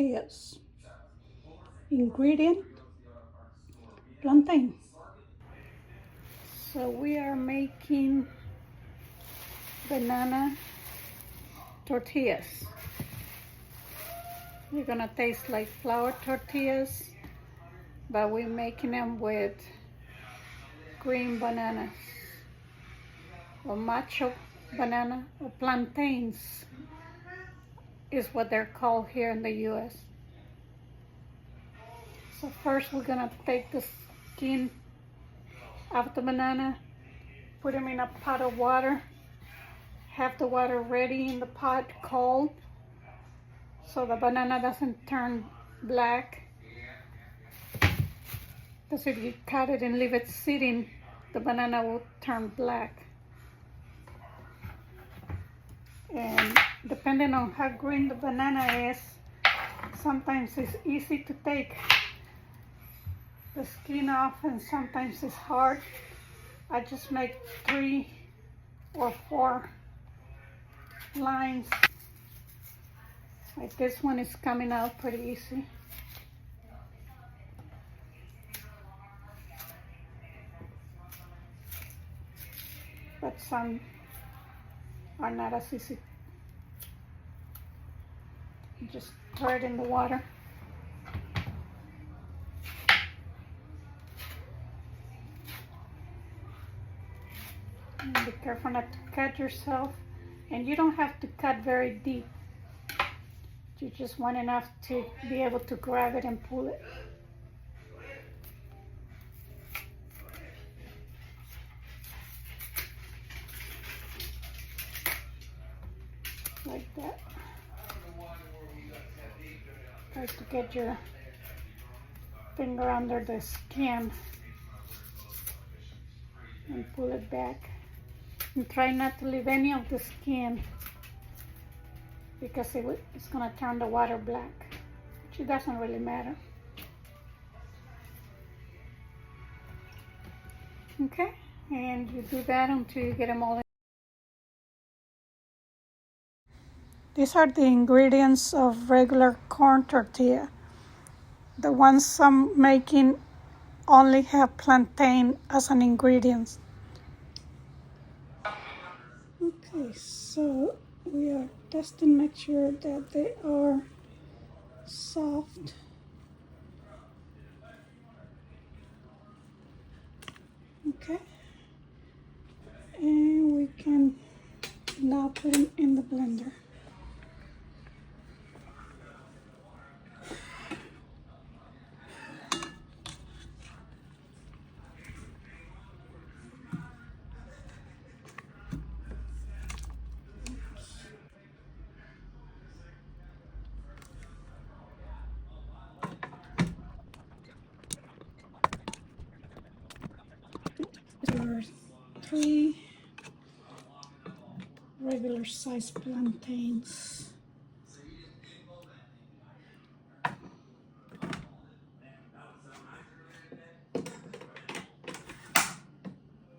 tortillas. Ingredient, plantain. So we are making banana tortillas. They're gonna taste like flour tortillas, but we're making them with green bananas or macho banana or plantains is what they're called here in the US. So first we're gonna take the skin of the banana, put them in a pot of water, have the water ready in the pot cold so the banana doesn't turn black, because if you cut it and leave it sitting, the banana will turn black. And depending on how green the banana is, sometimes it's easy to take the skin off and sometimes it's hard. I just make 3 or 4 lines. Like this one is coming out pretty easy. But some are not as easy. You just throw it in the water. And be careful not to cut yourself. And you don't have to cut very deep. You just want enough to be able to grab it and pull it. Like that. Try to get your finger under the skin and pull it back. And try not to leave any of the skin, because it's going to turn the water black, which it doesn't really matter. Okay, and you do that until you get them all in. These are the ingredients of regular corn tortilla. The ones I'm making only have plantain as an ingredient. Okay, so we are testing, make sure that they are soft. Okay, and we can now put them in the blender. There are 3 regular size plantains.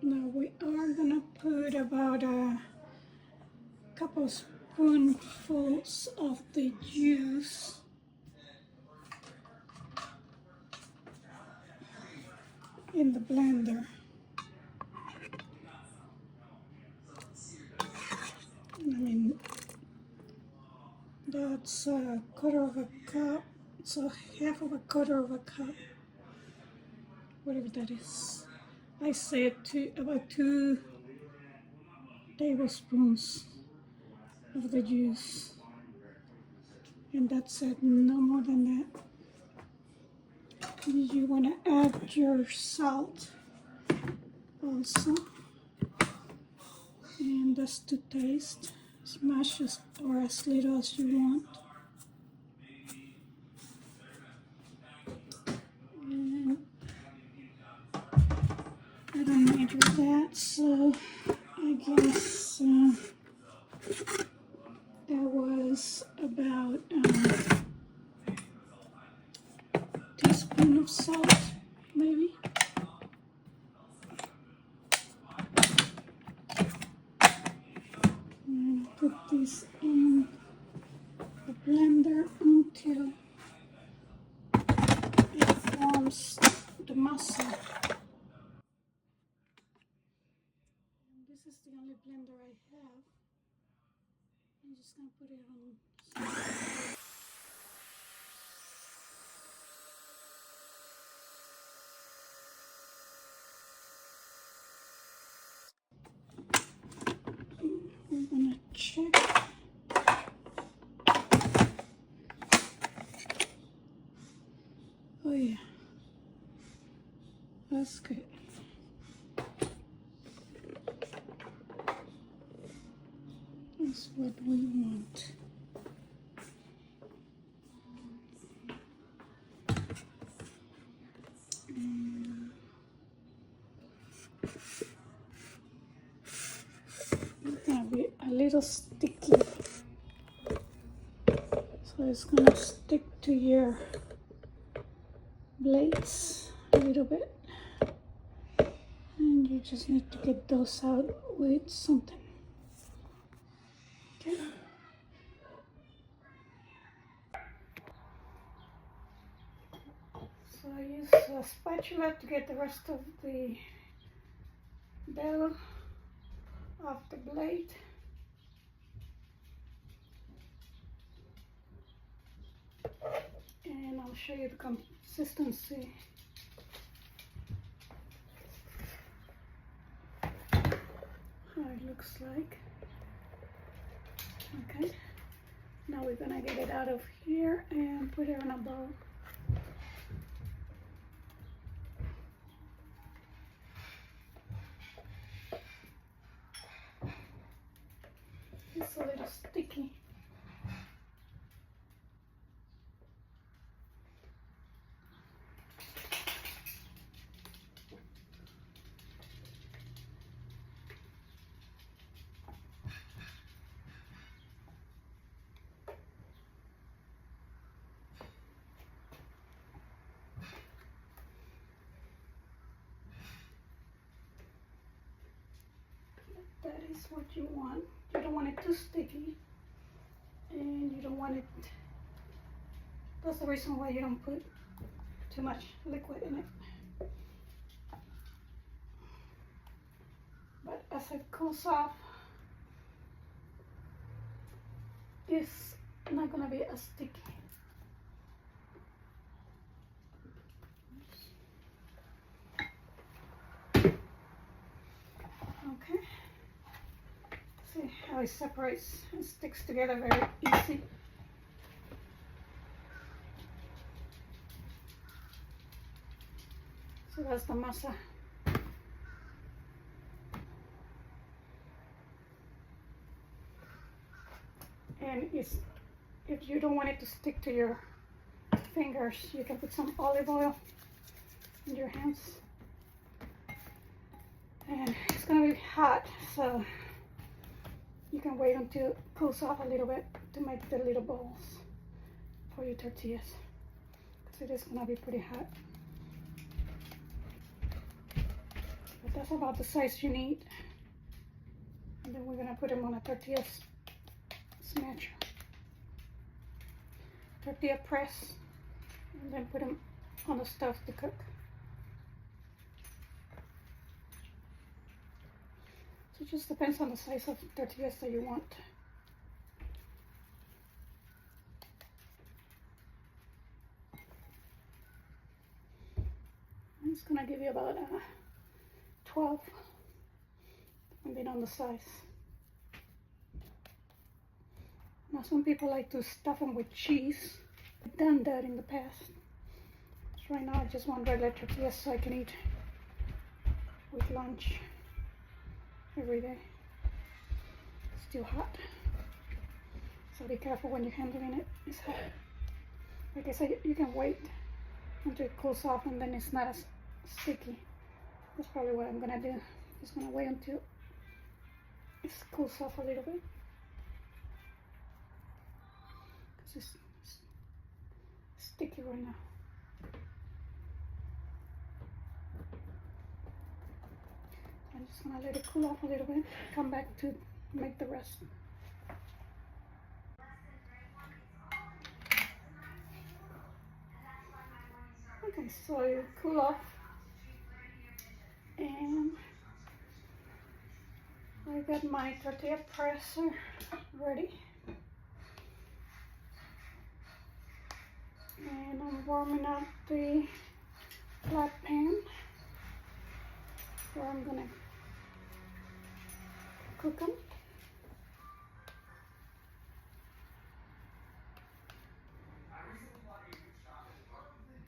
Now we are gonna put about a couple spoonfuls of the juice in the blender. I mean, that's a quarter of a cup, so half of a quarter of a cup, whatever that is. I said about 2 tablespoons of the juice, and that's it, no more than that. You want to add your salt also, and that's to taste, as much as or as little as you want. And I don't measure that, so I guess that was about a teaspoon of salt, maybe. And put this in the blender until comes the masa. And this is the only blender I have. I'm just gonna put it on. We're gonna check. Oh yeah, that's good. That's what we want. It's gonna be a little sticky, so it's gonna stick to your blades a little bit, and you just need to get those out with something. Okay. So I use a spatula to get the rest of the dough off the blade. And I'll show you the consistency. How it looks like. Okay. Now we're gonna get it out of here and put it on a bowl. It's a little sticky. That is what you want. You don't want it too sticky, and you don't want it, that's the reason why you don't put too much liquid in it. But as it cools off, it's not gonna be as sticky. Okay. See how it separates and sticks together very easy. So that's the masa. And if you don't want it to stick to your fingers, you can put some olive oil in your hands. And it's gonna be hot, so you can wait until it cools off a little bit to make the little balls for your tortillas, because it is gonna be pretty hot. But that's about the size you need. And then we're gonna put them on a tortilla smasher, tortilla press, and then put them on the stove to cook. So it just depends on the size of tortillas that you want. It's gonna give you about 12, depending on the size. Now some people like to stuff them with cheese. I've done that in the past. So right now I just want regular tortillas so I can eat with lunch every day. It's still hot, so be careful when you're handling it. It's hot. Like I said, you can wait until it cools off and then it's not as sticky. That's probably what I'm gonna do. Just gonna wait until it cools off a little bit, because it's sticky right now. I'm just gonna let it cool off a little bit, come back to make the rest. Okay, so it cool off. And I got my tortilla presser ready. And I'm warming up the flat pan where I'm gonna cook them.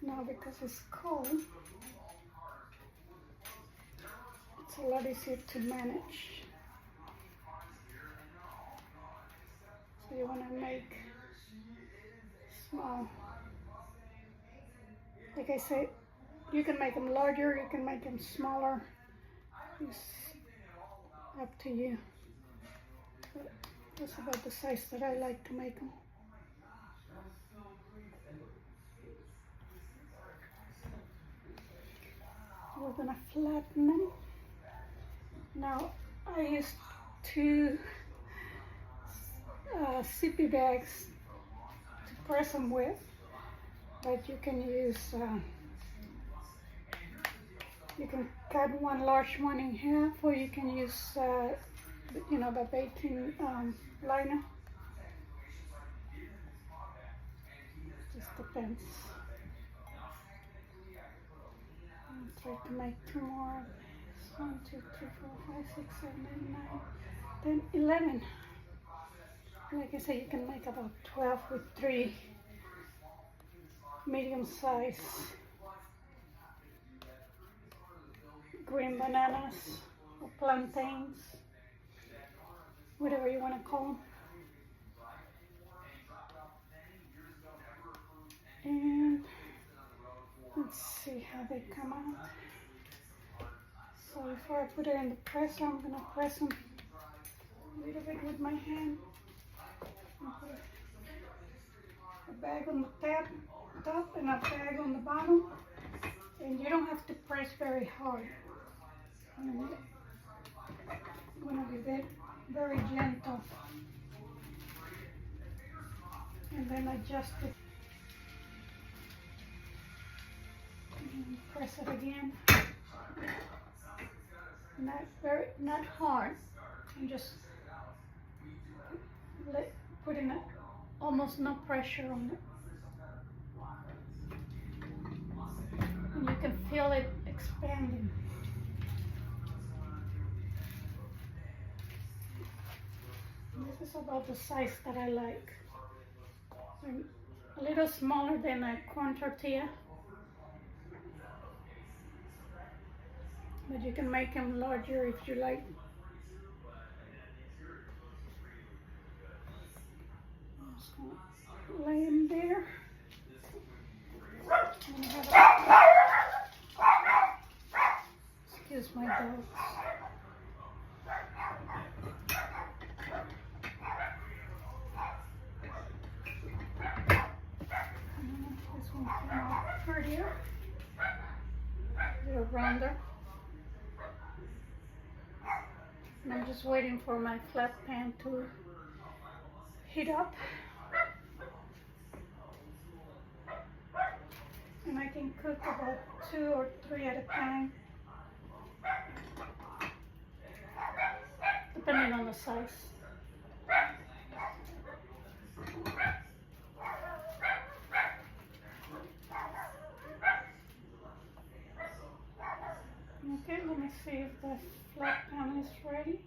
Now because it's cold, it's a lot easier to manage. So you want to make small. Like I said, you can make them larger, you can make them smaller. It's up to you. But that's about the size that I like to make them. We're gonna flatten them. Now I used two sippy bags to press them with, but you can use, you can cut one large one in half, or you can use, you know, the baking liner. Just depends. I'll try to make two more. 1, 2, 3, 4, 5, 6, 7, 8, 9, 10, 11. Like I said, you can make about 12 with 3 medium size green bananas or plantains, whatever you want to call them. And let's see how they come out. So before I put it in the presser, I'm gonna press them a little bit with my hand. Put a bag on the top and a bag on the bottom. And you don't have to press very hard. You want to be very gentle. And then adjust it. And press it again. Not hard. And just putting almost no pressure on it. And you can feel it expanding. This is about the size that I like. A little smaller than a corn tortilla. But you can make them larger if you like. I'm just gonna lay them there. Excuse my dogs. This one came out prettier. A little rounder. And I'm just waiting for my flat pan to heat up. And I can cook about 2 or 3 at a time, depending on the size. Okay, let me see if the flat pan is ready.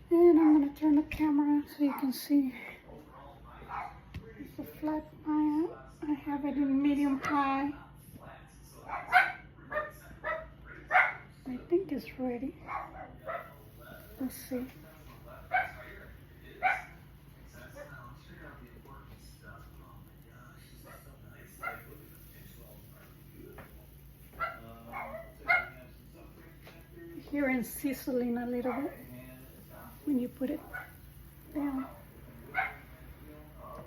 And I'm going to turn the camera so you can see. It's a flat pan. I have it in medium high. I think it's ready. Let's see. Hearing sizzling a little bit when you put it down.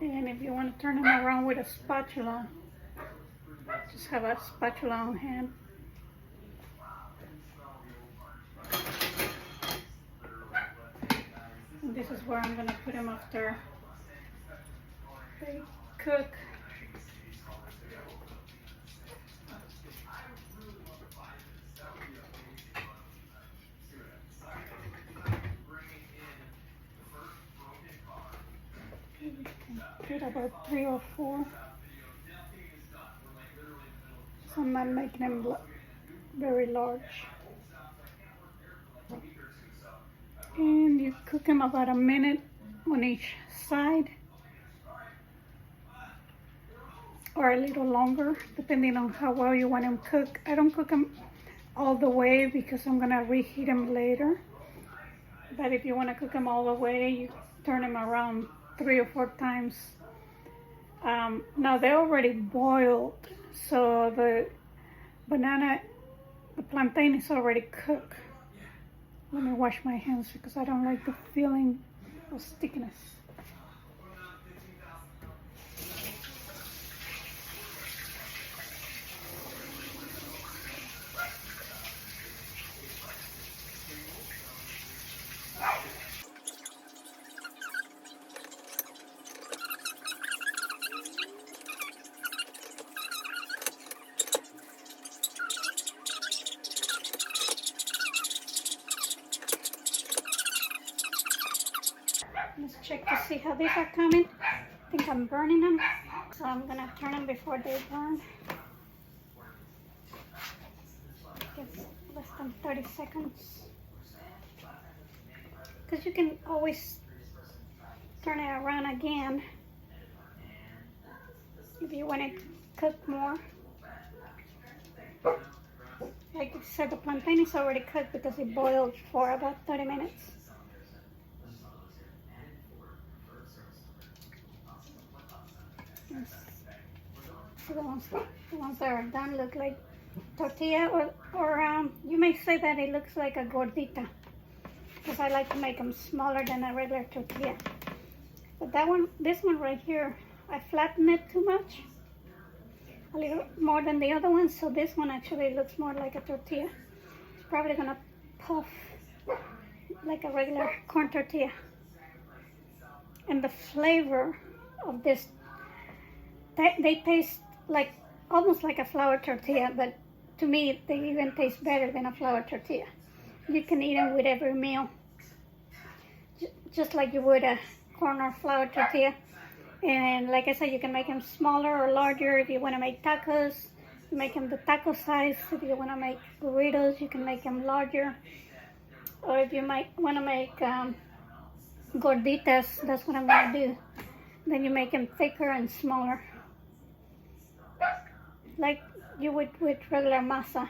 And if you want to turn them around with a spatula, just have a spatula on hand. And this is where I'm going to put them after they cook. Put about 3 or 4. So I'm not making them very large. And you cook them about a minute on each side, or a little longer, depending on how well you want them cooked. I don't cook them all the way because I'm gonna reheat them later. But if you want to cook them all the way, you turn them around 3 or 4 times. Now they're already boiled, so the plantain is already cooked. Let me wash my hands because I don't like the feeling of stickiness. Let's check to see how these are coming. I think I'm burning them, so I'm gonna turn them before they burn. It's less than 30 seconds. Because you can always turn it around again if you want it cooked more. Like I said, the plantain is already cooked because it boiled for about 30 minutes. So the ones that are done look like tortilla, or you may say that it looks like a gordita, because I like to make them smaller than a regular tortilla. But this one right here, I flattened it too much, a little more than the other one, so this one actually looks more like a tortilla. It's probably gonna puff like a regular corn tortilla. And the flavor of this, they taste like almost like a flour tortilla, but to me they even taste better than a flour tortilla. You can eat them with every meal, just like you would a corn or flour tortilla. And like I said, you can make them smaller or larger. If you want to make tacos, you make them the taco size. If you want to make burritos, you can make them larger. Or if you might want to make gorditas, that's what I'm going to do. Then you make them thicker and smaller, like you would with regular masa.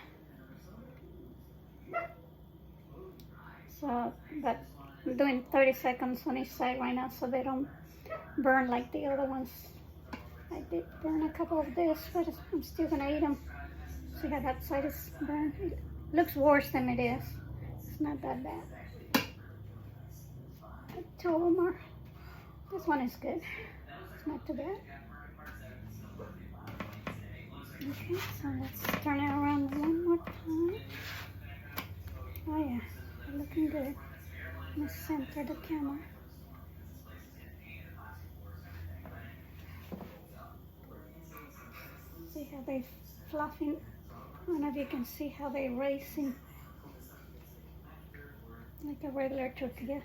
So, but I'm doing 30 seconds on each side right now so they don't burn like the other ones. I did burn a couple of this, but I'm still gonna eat them. See how that side is burned? It looks worse than it is. It's not that bad. But 2 of them are. This one is good. It's not too bad. Okay, so let's turn it around one more time. Oh yeah, they're looking good. I'm gonna center the camera. See how they're fluffing. I don't know if you can see how they're racing like a regular tortilla.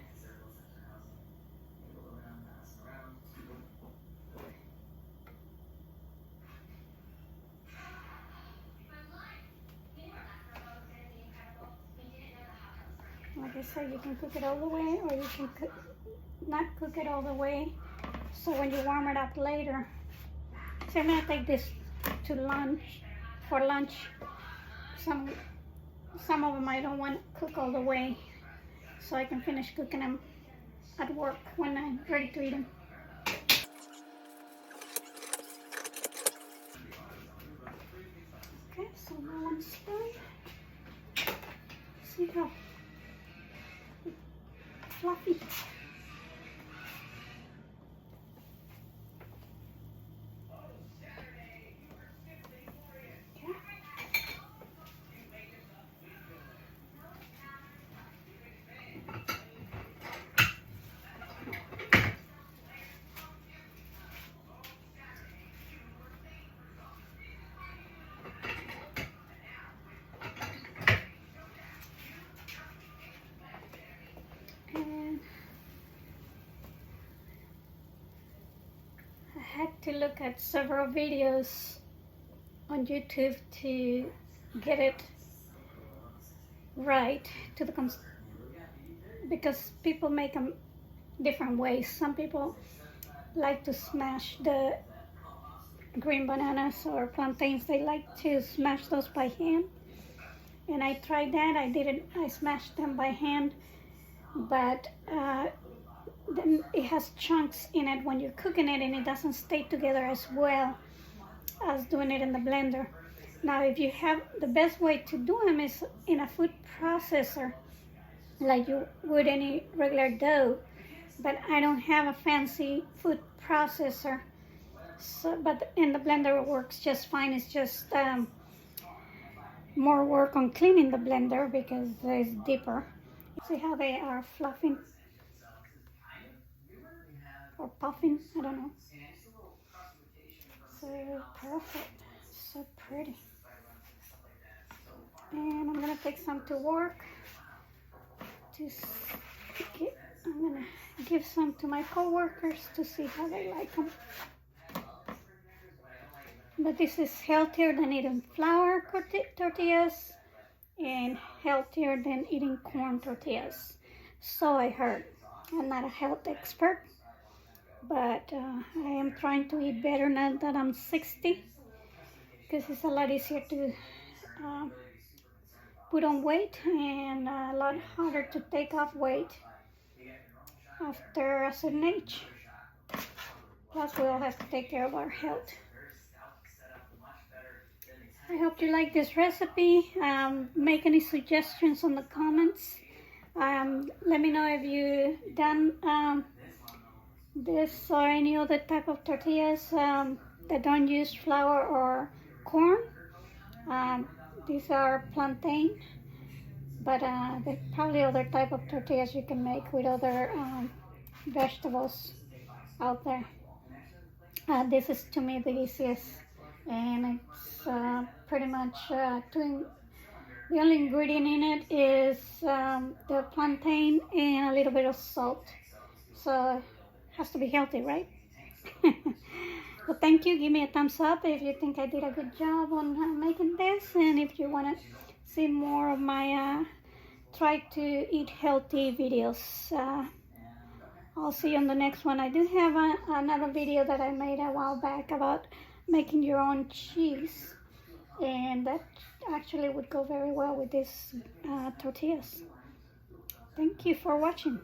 Like I said, you can cook it all the way, or you can not cook it all the way. So when you warm it up later, so I'm gonna take this to lunch, for lunch. Some of them I don't want to cook all the way, so I can finish cooking them at work when I'm ready to eat them. Okay, so that one's done. See how fluffy. had to look at several videos on YouTube to get it right to the because people make them different ways. Some people like to smash the green bananas or plantains. They like to smash those by hand, and I tried that. I smashed them by hand, but then it has chunks in it when you're cooking it, and it doesn't stay together as well as doing it in the blender. Now, if you have, the best way to do them is in a food processor, like you would any regular dough, but I don't have a fancy food processor. So, but in the blender it works just fine. It's just more work on cleaning the blender because it's deeper. See how they are fluffing or puffing? I don't know. So perfect, so pretty. And I'm gonna take some to work. I'm gonna give some to my co-workers to see how they like them. But this is healthier than eating flour tortillas and healthier than eating corn tortillas. So I heard. I'm not a health expert, but I am trying to eat better now that I'm 60, because it's a lot easier to put on weight and a lot harder to take off weight after a certain age. Plus, we all have to take care of our health. I hope you like this recipe. Make any suggestions on the comments. Let me know if you've done this or any other type of tortillas that don't use flour or corn. These are plantain, but there's probably other type of tortillas you can make with other vegetables out there. This is to me the easiest, and it's pretty much the only ingredient in it is the plantain and a little bit of salt. So it has to be healthy, right? Well, thank you. Give me a thumbs up if you think I did a good job on making this, and if you want to see more of my try to eat healthy videos. I'll see you on the next one. I do have another video that I made a while back about making your own cheese, and that actually would go very well with these tortillas. Thank you for watching.